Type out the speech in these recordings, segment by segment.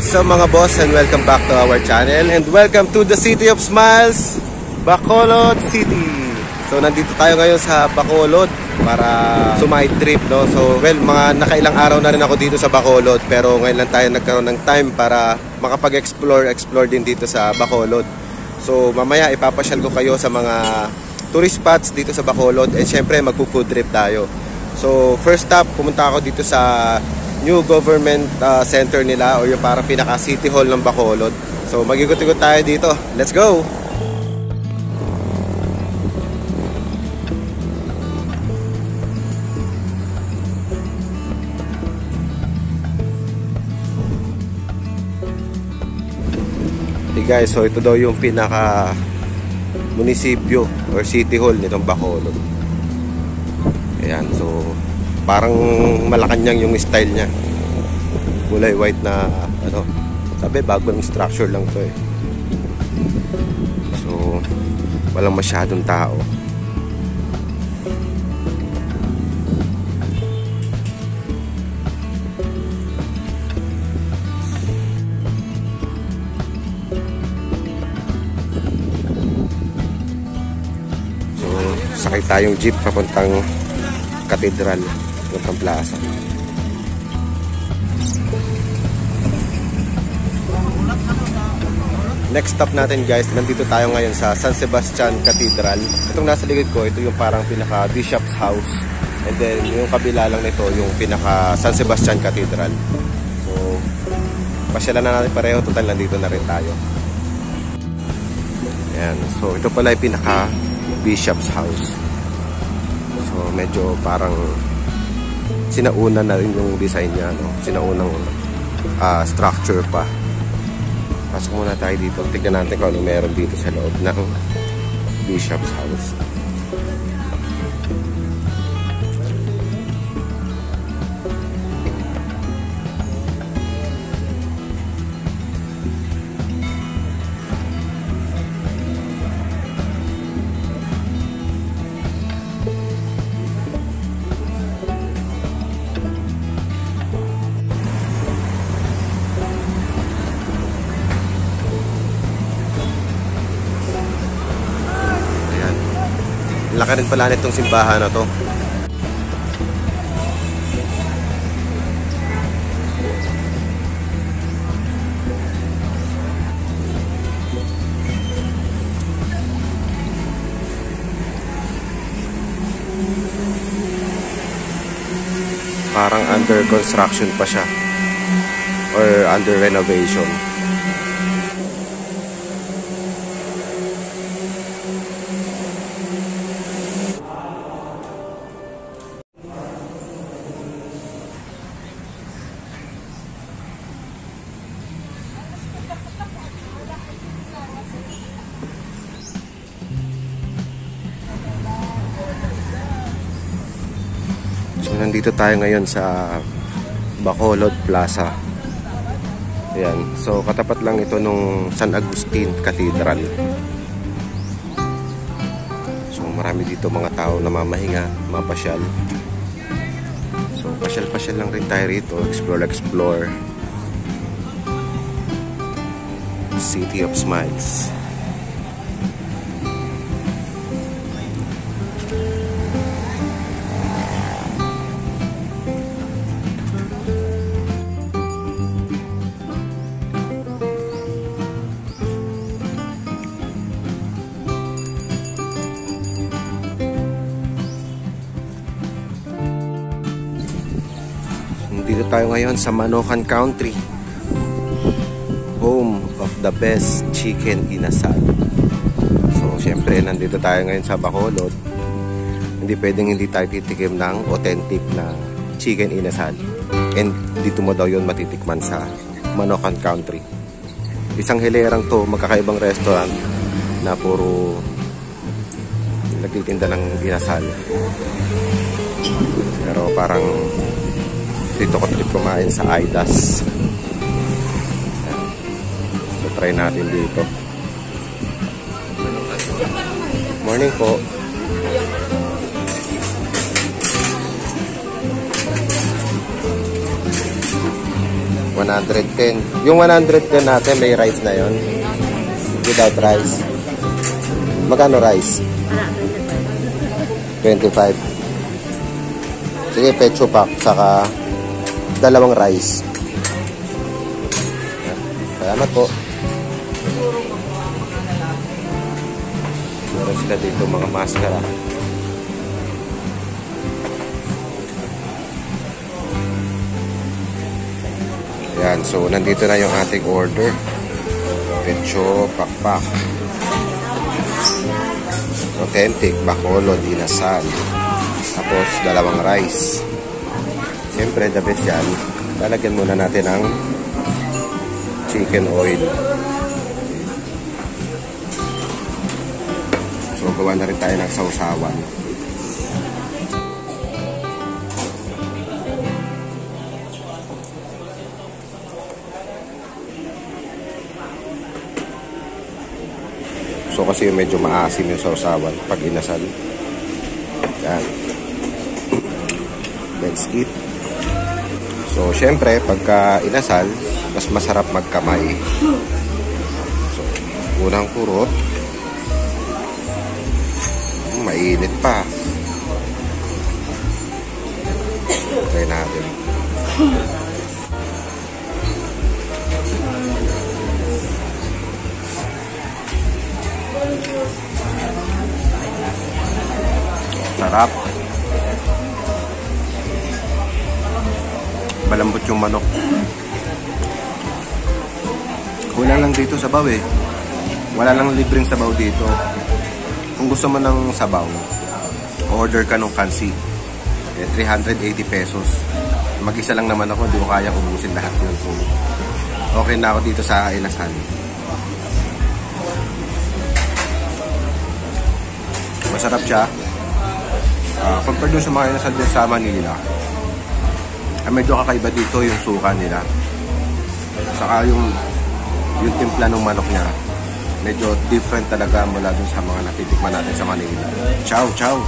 What's up mga boss, and welcome back to our channel, and welcome to the City of Smiles, Bacolod City. So nandito tayo ngayon sa Bacolod para sumide trip, no? So well, mga nakailang araw na rin ako dito sa Bacolod, pero ngayon lang tayo nagkaroon ng time para makapag-explore din dito sa Bacolod. So mamaya ipapasyal ko kayo sa mga tourist spots dito sa Bacolod, and syempre magpo-food trip tayo. So first stop, pumunta ako dito sa new government center nila, o yung parang pinaka city hall ng Bacolod. So mag-ikot-ikot tayo dito. Let's go! Hey guys, so ito daw yung pinaka munisipyo or city hall nitong Bacolod. Ayan, so parang Malacanang yung style niya. Kulay white na ano, sabi bagong structure lang to eh. So walang masyadong tao. So sakay tayong jeep papuntang Cathedral ng plaza. Next stop natin guys, nandito tayo ngayon sa San Sebastian Cathedral. Itong nasa likod ko, ito yung parang pinaka Bishop's House. And then yung kabila lang nito, yung pinaka San Sebastian Cathedral. So pasyalan na natin pareho, total nandito na rin tayo. Ayan, so ito pala yung pinaka Bishop's House. So medyo parang sinauna na rin yung design niya, no? Sinaunang structure pa. Pasok muna tayo dito. Tignan natin kung ano meron dito sa loob ng Bishop's House. Laki rin pala nitong simbahan na to. Parang under construction pa siya or under renovation. Nandito tayo ngayon sa Bacolod Plaza. Ayan. So katapat lang ito nung San Agustin Cathedral. So marami dito mga tao na mamahinga, mapasyal. So pasyal-pasyal lang rin tayo rito, explore. City of Smiles. Dito tayo ngayon sa Manokan Country, home of the best chicken inasal. So syempre nandito tayo ngayon sa Bacolod, hindi pwedeng hindi tayo titikim ng authentic na chicken inasal. And dito mo daw yun matitikman sa Manokan Country. Isang hilerang to, magkakaibang restaurant na puro nagtitinda ng inasal. Pero parang dito ko trip kumain sa Aidas. So try natin dito. Morning po. 110. Yung 110 natin, may rice na yon. Without rice. Magkano rice? 25. Sige, pecho pack, saka dalawang rice. Salamat po. Meron sila dito mga maskara. Yan, so nandito na yung ating order. Pecho pakpak. Authentic, Bacolod, inasal. Tapos dalawang rice. Siyempre, the best yan. Lalagyan muna natin ng chicken oil. So, gawa na rin tayo ng sausawan. So kasi medyo maasim yung sausawan pag inasal. Yan. Let's eat. So syempre pagka inasal, mas masarap magkamay. So unang kurot. Mainit pa. Try natin. Sarap. Malambot yung manok. Kulang lang dito sabaw eh. Wala lang libreng sabaw dito. Kung gusto mo ng sabaw, order ka ng kansi. 380 pesos. Mag-isa lang naman ako, hindi ko kaya ubusin lahat yun. So, okay na ako dito sa inasal. Masarap siya. Compare dun sa mga inasal din sa Manila, medyo kakaiba dito yung suka nila. Saka yung timpla ng manok niya, medyo different talaga mula dun sa mga natitikman natin sa Manila. Chow, chow!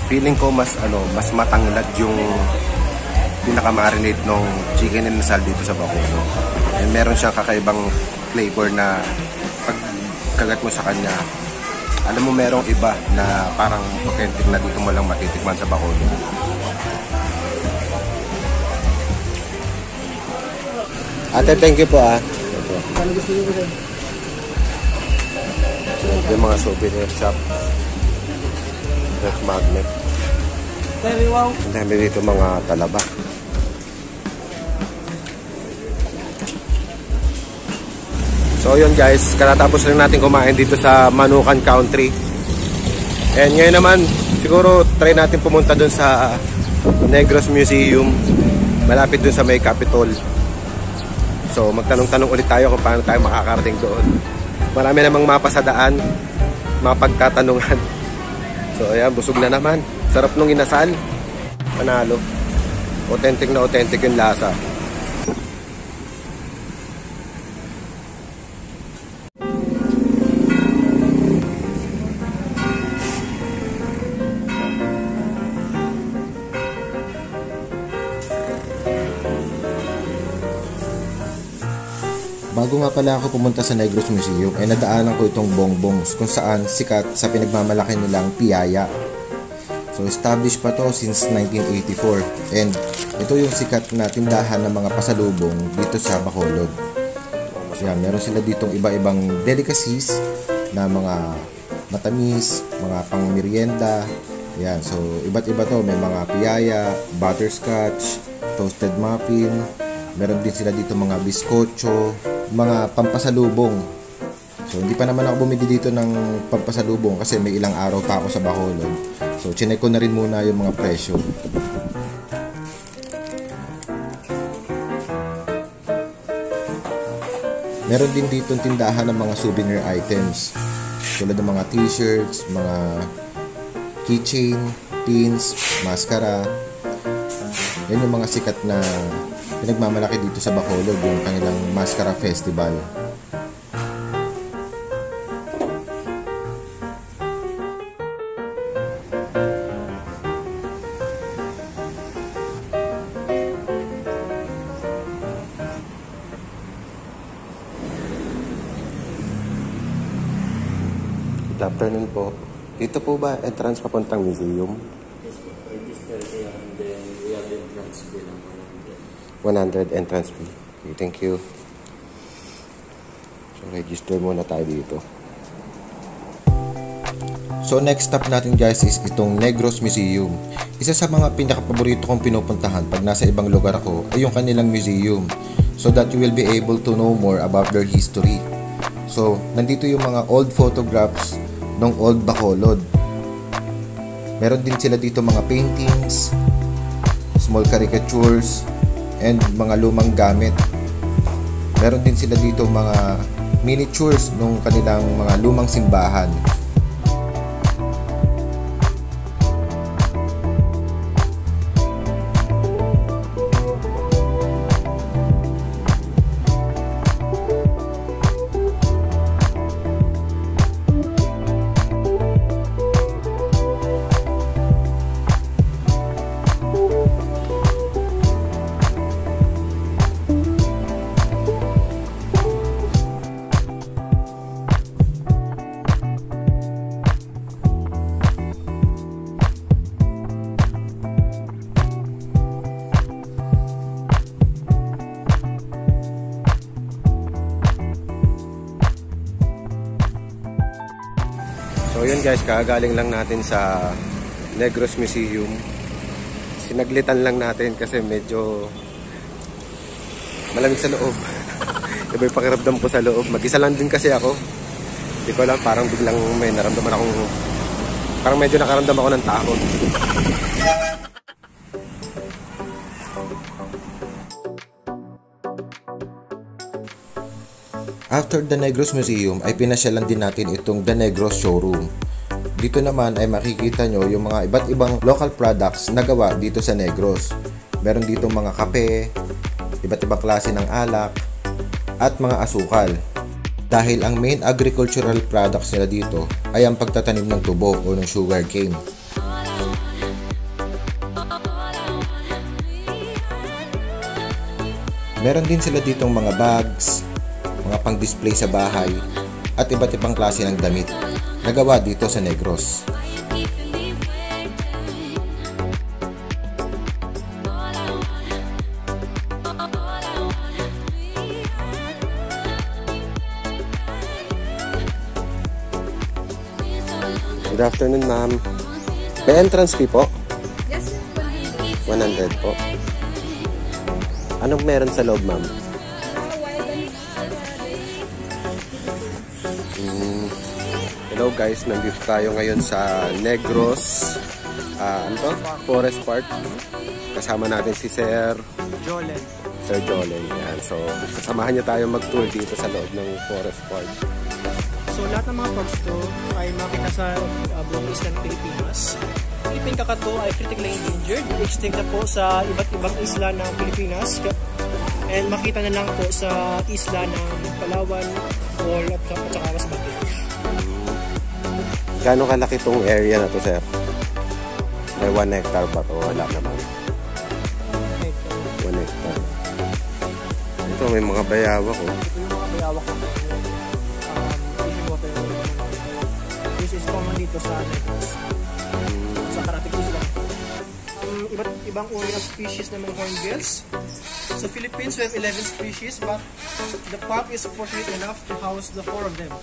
Feeling ko mas matanglad yung pinaka-marinate ng chicken inasal dito sa Bacolod. And meron siyang kakaibang flavor na pag kagat mo sa kanya, alam mo merong iba na parang authentic na dito mo lang matitikman sa Bacolod. Ate, thank you po ah. Ano gusto niyo po? Yung mga souvenir shop. Ref magnet. Ang dami dito mga talaba. So yun guys, katatapos lang natin kumain dito sa Manukan Country. And ngayon naman, siguro try natin pumunta dun sa Negros Museum. Malapit dun sa may Capitol. So magtanong-tanong ulit tayo kung paano tayo makakarating doon. Marami namang mapa sa daan, mapagtatanungan. So ayan, busog na naman. Sarap nung inasal. Panalo. Authentic na authentic yung lasa. Bago nga pala ako pumunta sa Negros Museum, ay nadaanan ko itong bongbongs kung saan sikat sa pinagmamalaki nilang piyaya. So established pa to since 1984 and ito yung sikat na tindahan ng mga pasalubong dito sa Bacolod. Yan, meron sila ditong iba-ibang delicacies na mga matamis, mga pangmerienda. Yan, so iba't iba to, may mga piyaya, butterscotch, toasted muffin, meron din sila dito mga biskotso, mga pampasalubong. So hindi pa naman ako bumili dito ng pampasalubong kasi may ilang araw pa ako sa Bacolod. So chinek ko na rin muna yung mga presyo. Meron din dito tindahan ng mga souvenir items. tulad ng mga t-shirts, mga keychain, pins, maskara. Yan yung mga sikat na pinagmamalaki dito sa Bacolod, yung kanilang Maskara Festival. Good afternoon po. Dito po ba entrance papuntang museum? Register here and then we have entrance fee ng 100 entrance fee. Okay, thank you. So, register muna tayo dito. So next stop natin guys is itong Negros Museum. Isa sa mga pinaka-paborito kong pinupuntahan pag nasa ibang lugar ako ay yung kanilang museum, so that you will be able to know more about their history. So nandito yung mga old photographs ng old Bacolod. Meron din sila dito mga paintings, small caricatures, and mga lumang gamit. Meron din sila dito mga miniatures ng kanilang mga lumang simbahan. So yun guys, kagaling lang natin sa Negros Museum. Sinaglitan lang natin kasi medyo malamig sa loob. Iba yung pakiramdam ko sa loob. Mag-isa lang din kasi ako. Hindi ko alam, parang biglang may naramdaman akong, parang medyo nakaramdam ako ng takot. After the Negros Museum ay pinasyalan din natin itong The Negros Showroom. Dito naman ay makikita nyo yung mga iba't ibang local products na gawa dito sa Negros. Meron dito mga kape, iba't ibang klase ng alak, at mga asukal. Dahil ang main agricultural products nila dito ay ang pagtatanim ng tubo o ng sugar cane. Meron din sila ditong mga bags, mga pang-display sa bahay, at iba't ibang klase ng damit na gawa dito sa Negros. Good afternoon, ma'am. May entrance fee po? Yes, 100 po. Anong meron sa loob, ma'am? Hello guys, nandito tayo ngayon sa Negros Forest Park. Kasama natin si Sir Jolen. Sir Jolen. Yan. So, sasamahan niyo tayo mag-tour dito sa loob ng Forest Park. So lahat ng mga parks to ay makita sa buong isla ng Pilipinas. Ipin kakato ay critically endangered. Extinct na po sa iba't ibang isla ng Pilipinas. And makita na lang po sa isla ng Palawan, Bohol at saka Masbate. Gano'ng kalaki tong area na to, sir? May 1 hectare ba to? Wala naman. 1 hectare. Ito, may mga bayawak, oh. Ito yung mga bayawak na fishing water. This is common dito sa Negros. Sa Karatig Isla. Iba't ibang uri of species ng mga hornbills. Sa Philippines, we have 11 species, but the park is fortunate enough to house the 4 of them.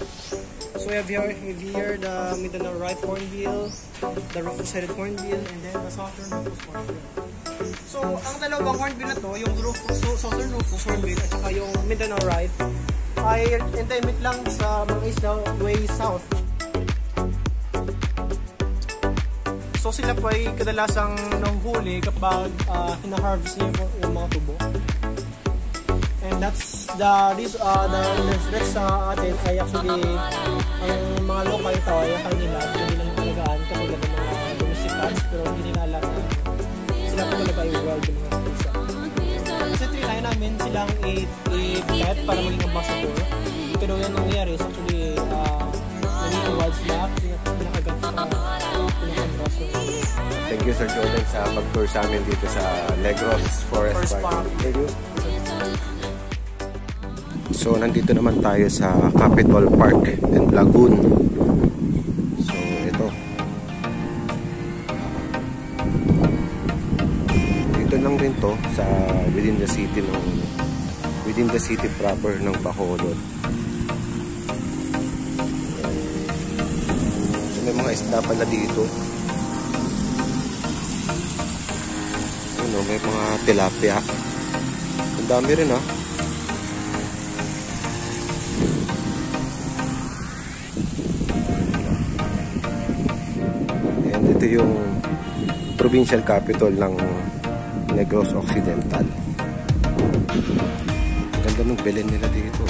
So we have here the Mindanao right hornbill, the rufous-headed hornbill, and then the southern rufous hornbill. So ang dalawang hornbill na to, yung southern rufous hornbill at saka yung Mindanao right, ay endemic lang sa mga isla way south. So sila po ay kadalasang nahuhuli kapag hina-harvest niya yung mga tubo. And that's rest sa atin ay actually ang mga local ito ay akala nila hindi lang talagaan kapag ng mga domestic cats, pero hindi nila alam na sila po talaga yung wild ng mga pusa. Kasi trinay namin silang i-pet para maging ambassador, pero yan nangyayari is actually naging wild sila, pinakagat pinakambassador. Thank you Sir Jordan sa pag-tour sa amin dito sa Negros Forest Park. Thank you. So nandito naman tayo sa Capitol Park and Lagoon. So ito. Dito lang rin to sa within the city proper ng Bacolod. So, may mga isda pala dito. Ano, may mga tilapia. Ang dami rin ah. Ito yung provincial capital ng Negros Occidental. Ganda ng belen nila dito.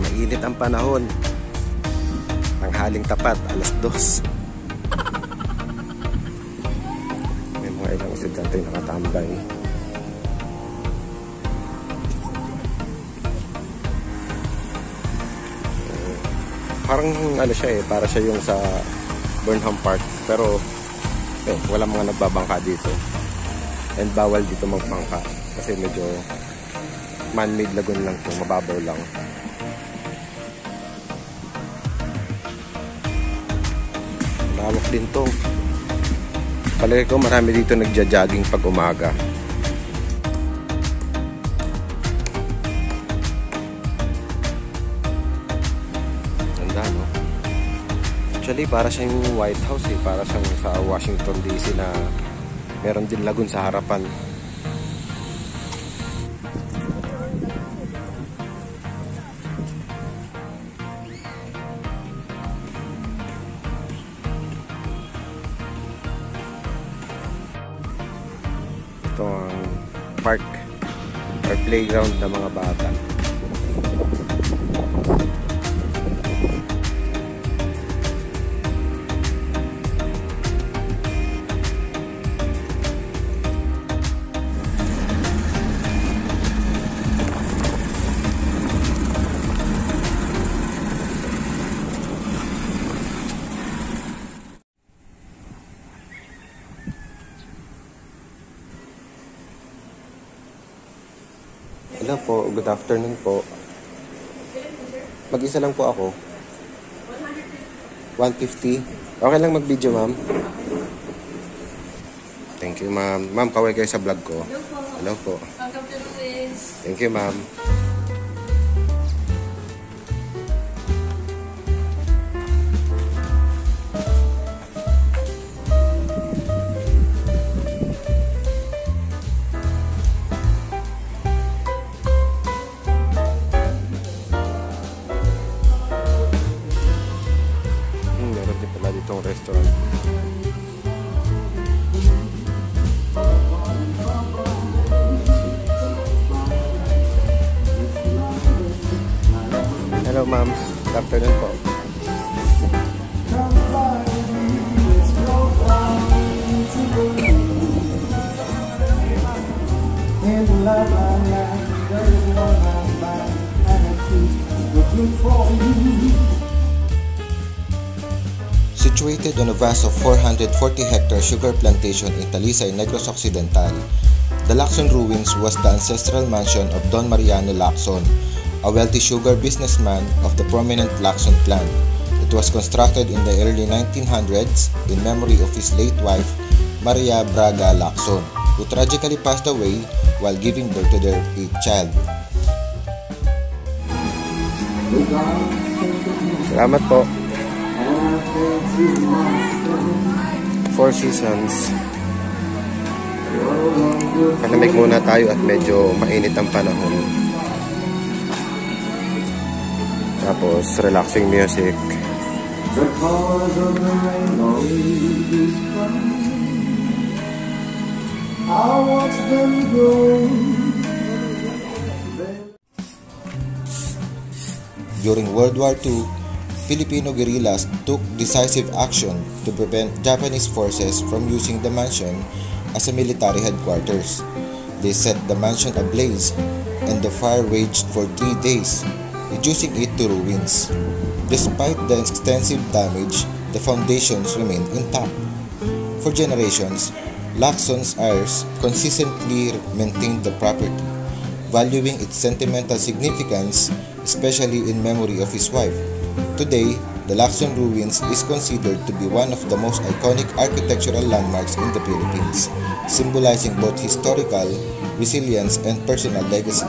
Mainit ang panahon. Tanghaling tapat, 2:00. Ilang estudyante nakatambay. Parang ano siya para siya yung sa Burnham Park, pero wala mga nagbabangka dito and bawal dito magbangka kasi medyo man-made lagoon lang ito, mababaw lang. Lawak din to. Palagi ko marami dito nagja-jogging pag umaga. Ganda, no? Actually, para siyang White House para siyang sa Washington DC na meron din lagoon sa harapan. Ito ang park or playground ng mga bata. Hello po, good afternoon po. Mag-isa lang po ako. 150. Okay lang mag-video, ma'am? Thank you, ma'am. Ma'am, kaway kayo sa vlog ko. Hello po. Welcome to Luis. Thank you, ma'am. Itong restaurant. Hello ma'am, good afternoon po. Situated on a vast of 440-hectare sugar plantation in Talisay, Negros Occidental, the Lacson Ruins was the ancestral mansion of Don Mariano Lacson, a wealthy sugar businessman of the prominent Lacson clan. It was constructed in the early 1900s in memory of his late wife, Maria Braga Lacson, who tragically passed away while giving birth to their 8th child. Salamat po. Four Seasons. Palamig muna tayo at medyo mainit ang panahon. Tapos, relaxing music. During World War II, Filipino guerrillas took decisive action to prevent Japanese forces from using the mansion as a military headquarters. They set the mansion ablaze, and the fire raged for 3 days, reducing it to ruins. Despite the extensive damage, the foundations remained intact. For generations, Lacson heirs consistently maintained the property, valuing its sentimental significance, especially in memory of his wife. Today, the Lacson ruins is considered to be one of the most iconic architectural landmarks in the Philippines, symbolizing both historical resilience and personal legacy.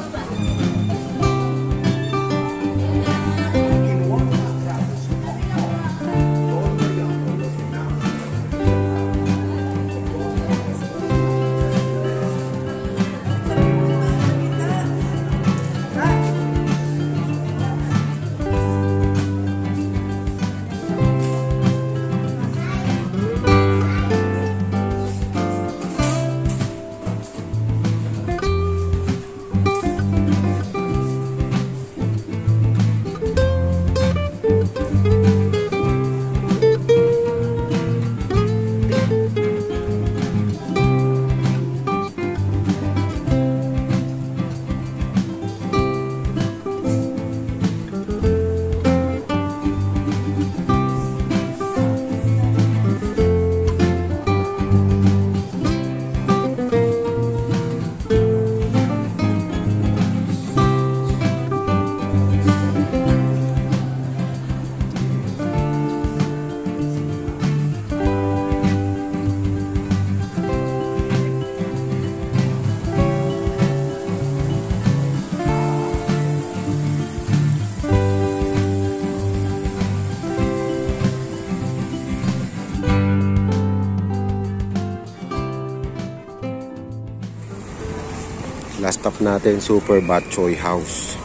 Last stop natin, Super Bat Choy House.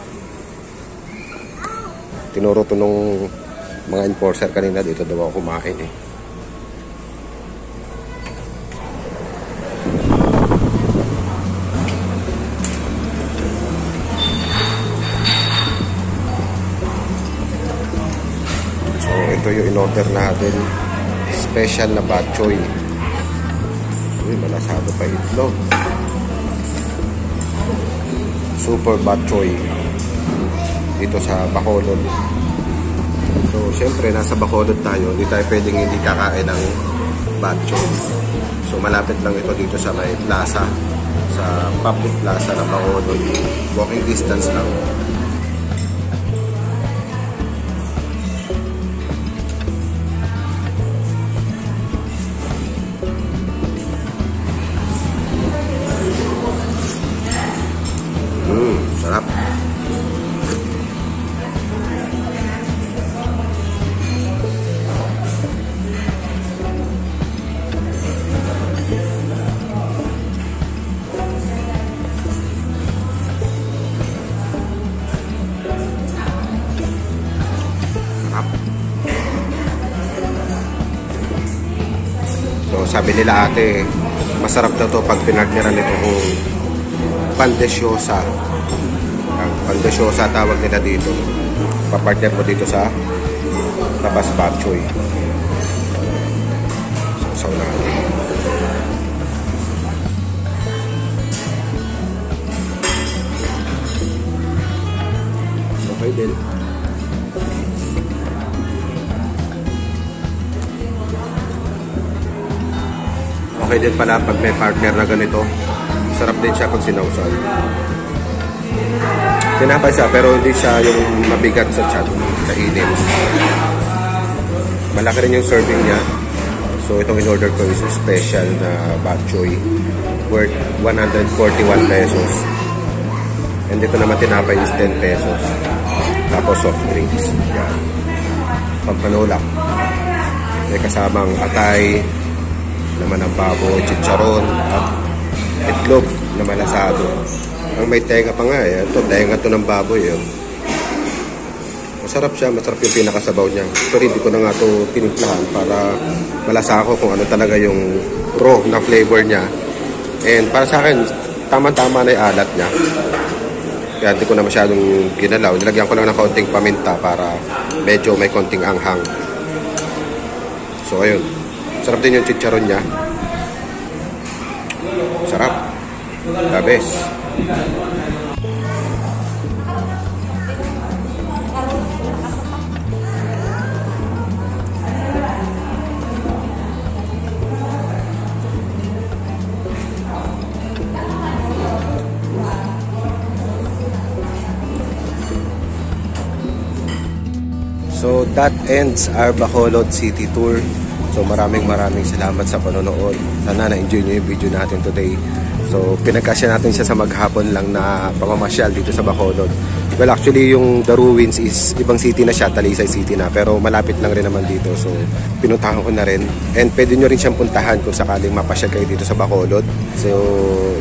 Tinuro to nung mga enforcer kanina, dito daw ako kumain eh. So ito yung in-order natin, special na Bat Choy. Uy, malasado pa itlog. Super Bat Choy dito sa Bacolod. So syempre nasa Bacolod tayo, hindi tayo pwedeng hindi kakain ng Bat Choy. So malapit lang ito dito sa may plaza, sa public plaza ng Bacolod. Walking distance lang. Sarap. So sabi nila ate, masarap daw to pag pinagniran nito kung pandesyosa. Ang pandesyosa tawag nila dito. Papartner mo dito sa Tabas Bat Choy. So na. Okay din. Okay din pala pag may partner na ganito. Sarap din siya pag sinawsal. Tinapay siya pero hindi siya yung mabigat sa tiyan, kainin. Malaki rin yung serving niya. So itong in-order ko is special na Bat Choy worth 141 pesos. And dito naman tinapay is 10 pesos. Tapos soft drinks. Yan. Pampanulak. May kasamang atay, naman ng baboy, chicharon, at itlog na malasado. Ang may tenga pa nga eh. Ito, tenga to ng baboy. Masarap siya, masarap yung pinakasabaw niya. Pero hindi ko na nga ito tinimplahan para malasa ako kung ano talaga yung raw na flavor niya. And para sa akin, tama-tama na yung alat niya. Kaya hindi ko na masyadong ginalaw. Nilagyan ko lang ng konting paminta para medyo may konting anghang. So ayun, sarap din yung chicharon niya. Sarap. The best. So that ends our Bacolod City Tour. So maraming salamat sa panonood. Sana na-enjoy nyo yung video natin today. So pinagkasya natin siya sa maghapon lang na pamamasyal dito sa Bacolod. Well, actually yung The Ruins is ibang city na siya, Talisay City na, pero malapit lang rin naman dito. So pinuntahan ko na rin. And pwede nyo rin siyang puntahan kung sakaling mapasyal kayo dito sa Bacolod. So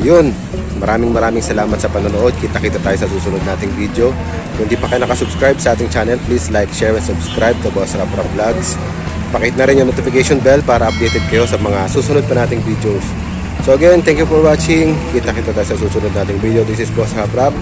yun, maraming salamat sa panonood. Kita-kita tayo sa susunod nating video. Kung di pa kayo nakasubscribe sa ating channel, please like, share, and subscribe to Boss Rap Rap Vlogs. Pakit na rin yung notification bell para updated kayo sa mga susunod pa nating videos. So again, thank you for watching. Kita-kita tayo sa susunod nating video. This is Boss Rap Rap.